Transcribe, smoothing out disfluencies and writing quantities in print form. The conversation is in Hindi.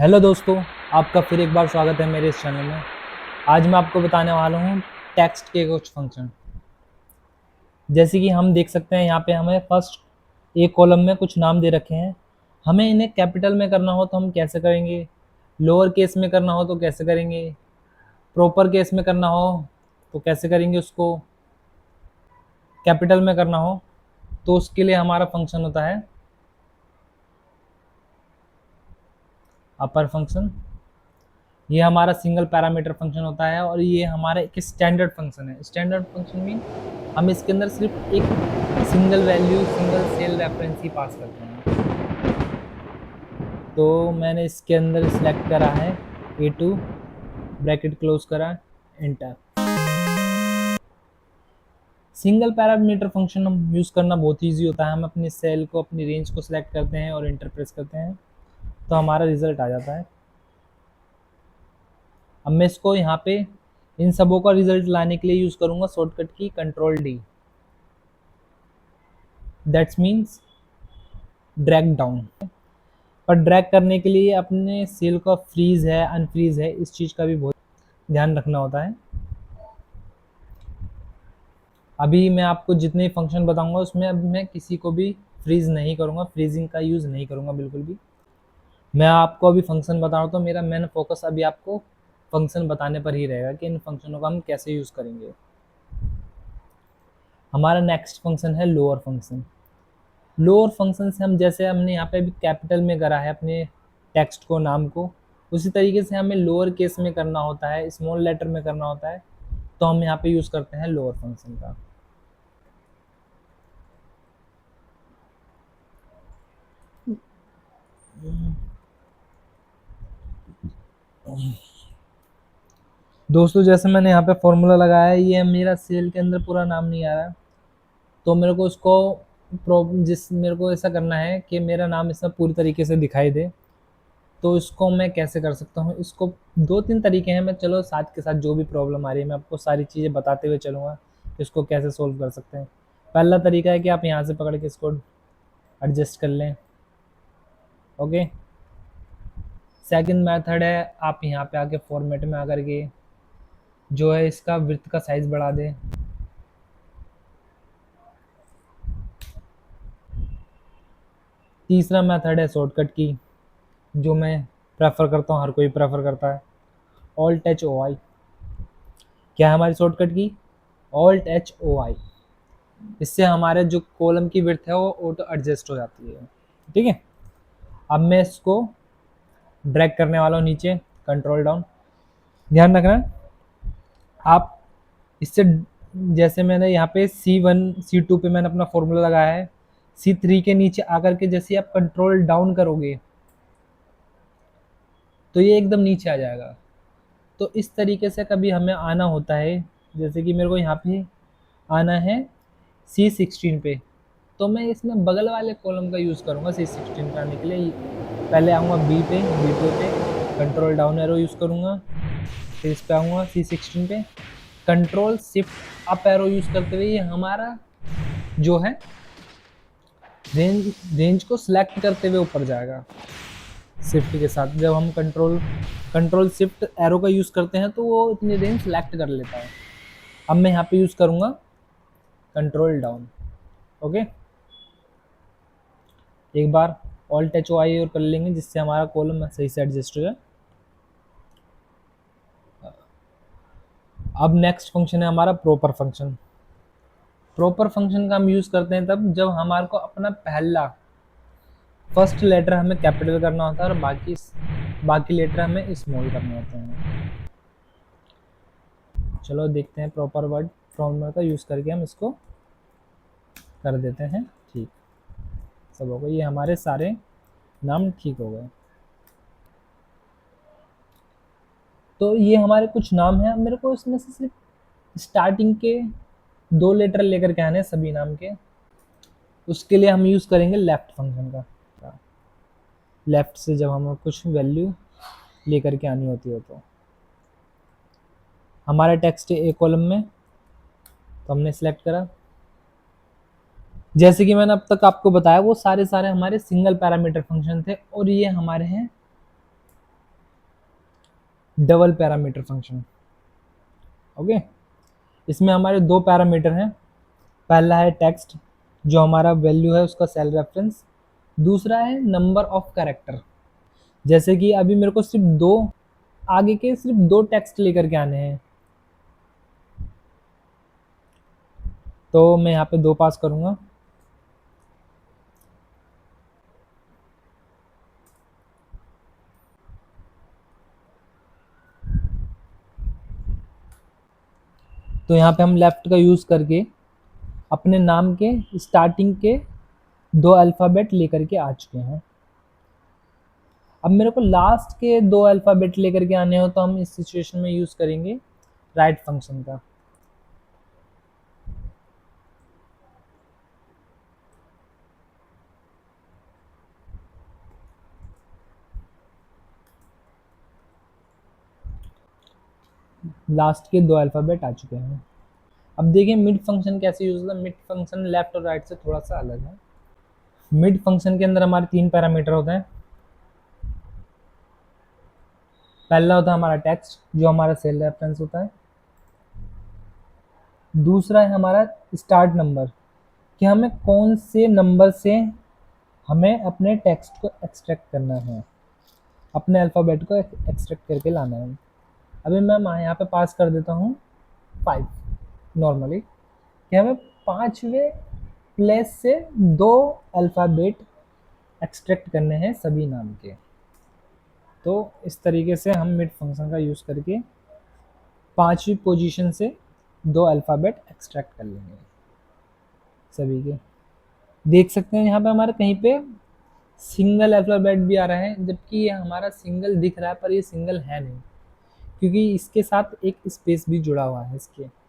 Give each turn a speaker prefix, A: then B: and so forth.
A: हेलो दोस्तों, आपका फिर एक बार स्वागत है मेरे इस चैनल में। आज मैं आपको बताने वाला हूँ टेक्स्ट के कुछ फंक्शन। जैसे कि हम देख सकते हैं यहाँ पे हमें फर्स्ट एक कॉलम में कुछ नाम दे रखे हैं। हमें इन्हें कैपिटल में करना हो तो हम कैसे करेंगे, लोअर केस में करना हो तो कैसे करेंगे, प्रॉपर केस में करना हो तो कैसे करेंगे, उसको कैपिटल में करना हो तो उसके लिए हमारा फंक्शन होता है अपर फंक्शन। ये हमारा सिंगल पैरामीटर फंक्शन होता है और ये हमारा एक स्टैंडर्ड फंक्शन है। स्टैंडर्ड फंक्शन मीन हम इसके अंदर सिर्फ एक single value single cell reference ही पास करते हैं। तो मैंने इसके अंदर सिलेक्ट करा है A2, ब्रैकेट क्लोज करा, एंटर। सिंगल पैरामीटर फंक्शन हम यूज़ करना बहुत ईजी होता है। हम अपनी सेल को, अपनी रेंज को सिलेक्ट करते हैं और एंटर प्रेस करते हैं तो हमारा रिजल्ट आ जाता है। अब मैं इसको यहाँ पे इन सबों का रिजल्ट लाने के लिए यूज़ करूँगा शॉर्टकट की Ctrl+D। That's means drag down. पर ड्रैग करने के लिए अपने सेल का फ्रीज है, अनफ्रीज है, इस चीज़ का भी बहुत ध्यान रखना होता है। अभी मैं आपको जितने फंक्शन बताऊंगा उसमें अब मैं किसी को भी फ्रीज नहीं करूंगा, फ्रीजिंग का यूज़ नहीं करूंगा बिल्कुल भी। मैं आपको अभी फंक्शन बता रहा हूँ तो मेरा मेन फोकस अभी आपको फंक्शन बताने पर ही रहेगा कि इन फंक्शनों का हम कैसे यूज़ करेंगे। हमारा नेक्स्ट फंक्शन है लोअर फंक्शन। लोअर फंक्शन से हम, जैसे हमने यहाँ पे भी कैपिटल में करा है अपने टेक्स्ट को, नाम को, उसी तरीके से हमें लोअर केस में करना होता है, स्मॉल लेटर में करना होता है। तो हम यहाँ पे यूज़ करते हैं लोअर फंक्शन का। दोस्तों, जैसे मैंने यहाँ पे फॉर्मूला लगाया है, ये मेरा सेल के अंदर पूरा नाम नहीं आ रहा, तो मेरे को उसको मेरे को ऐसा करना है कि मेरा नाम इसमें पूरी तरीके से दिखाई दे। तो इसको मैं कैसे कर सकता हूँ, इसको दो तीन तरीके हैं। मैं चलो साथ के साथ जो भी प्रॉब्लम आ रही है मैं आपको सारी चीज़ें बताते हुए चलूँगा इसको कैसे सोल्व कर सकते हैं। पहला तरीका है कि आप यहाँ से पकड़ के इसको एडजस्ट कर लें। ओके। सेकंड मेथड है आप यहाँ पे आके फॉर्मेट में आकर के जो है इसका विड्थ का साइज बढ़ा दें। तीसरा मेथड है शॉर्टकट की, जो मैं प्रेफर करता हूँ, हर कोई प्रेफर करता है, Alt+H+O+I। क्या है हमारी शॉर्टकट की? Alt+H+O+I। इससे हमारे जो कॉलम की विड्थ है वो ऑटो एडजस्ट हो जाती है। ठीक है। अब मैं इसको ड्रैग करने वाला हूँ नीचे, कंट्रोल डाउन। ध्यान रखना आप इससे, जैसे मैंने यहाँ पे C1 C2 पे मैंने अपना फॉर्मूला लगाया है, C3 के नीचे आकर के जैसे आप कंट्रोल डाउन करोगे तो ये एकदम नीचे आ जाएगा। तो इस तरीके से कभी हमें आना होता है। जैसे कि मेरे को यहाँ पे आना है C16 पे, तो मैं इसमें बगल वाले कॉलम का यूज़ करूँगा C16 पे आने के लिए। पहले आऊँगा B2 पे, कंट्रोल डाउन एरो यूज़ करूँगा, फिर इस पे आऊँगा C16 पे, control shift up arrow use करते हुए ये हमारा जो है रेंज को सिलेक्ट करते हुए ऊपर जाएगा शिफ्ट के साथ। जब हम कंट्रोल शिफ्ट एरो का यूज़ करते हैं तो वो इतनी रेंज सिलेक्ट कर लेता है। अब मैं यहाँ पे यूज़ करूँगा कंट्रोल डाउन। ओके। एक बार Alt+H+O+I और कर लेंगे जिससे हमारा कॉलम सही से एडजस्ट हो जाए। अब नेक्स्ट फंक्शन है हमारा प्रॉपर फंक्शन। प्रॉपर फंक्शन का हम यूज़ करते हैं तब जब हमारे को अपना पहला फर्स्ट लेटर हमें कैपिटल करना होता है और बाकी लेटर हमें स्मॉल करने होते हैं। चलो देखते हैं प्रॉपर वर्ड फॉर्मूला का यूज़ करके हम इसको कर देते हैं। ठीक, सब हो गए, ये हमारे सारे नाम ठीक हो गए। तो ये हमारे कुछ नाम हैं। अब मेरे को इसमें से सिर्फ स्टार्टिंग के दो लेटर लेकर के आने हैं सभी नाम के। उसके लिए हम यूज़ करेंगे लेफ्ट फंक्शन का। लेफ्ट से जब हमें कुछ वैल्यू लेकर के आनी होती है तो हमारा टेक्स्ट है ए कॉलम में, तो हमने सेलेक्ट करा। जैसे कि मैंने अब तक आपको बताया वो सारे हमारे सिंगल पैरामीटर फंक्शन थे और ये हमारे हैं डबल पैरामीटर फंक्शन। ओके, इसमें हमारे दो पैरामीटर हैं। पहला है टेक्स्ट, जो हमारा वैल्यू है उसका सेल रेफरेंस। दूसरा है नंबर ऑफ कैरेक्टर। जैसे कि अभी मेरे को सिर्फ दो, आगे के सिर्फ दो टेक्स्ट लेकर के आने हैं, तो मैं यहाँ पे दो पास करूँगा। तो यहाँ पे हम लेफ्ट का यूज़ करके अपने नाम के स्टार्टिंग के दो अल्फ़ाबेट लेकर के आ चुके हैं। अब मेरे को लास्ट के दो अल्फ़ाबेट लेकर के आने हो, तो हम इस सिचुएशन में यूज़ करेंगे राइट फंक्शन का। लास्ट के दो अल्फ़ाबेट आ चुके हैं। अब देखिए मिड फंक्शन कैसे यूज़ होता है। मिड फंक्शन लेफ्ट और राइट से थोड़ा सा अलग है। मिड फंक्शन के अंदर हमारे तीन पैरामीटर होते हैं। पहला होता है हमारा टेक्स्ट, जो हमारा सेल रेफरेंस होता है। दूसरा है हमारा स्टार्ट नंबर, कि हमें कौन से नंबर से हमें अपने टेक्स्ट को एक्सट्रैक्ट करना है, अपने अल्फ़ाबेट को एक्सट्रैक्ट करके लाना है। अभी मैं यहाँ पे पास कर देता हूँ 5 नॉर्मली, कि हमें पाँचवें प्लेस से दो अल्फ़ाबेट एक्सट्रैक्ट करने हैं सभी नाम के। तो इस तरीके से हम मिड फंक्शन का यूज़ करके पाँचवीं पोजीशन से दो अल्फ़ाबेट एक्सट्रैक्ट कर लेंगे सभी के। देख सकते हैं यहाँ पे हमारे कहीं पे सिंगल अल्फ़ाबेट भी आ रहा है, जबकि ये हमारा सिंगल दिख रहा है पर ये सिंगल है नहीं, क्योंकि इसके साथ एक स्पेस भी जुड़ा हुआ है इसके।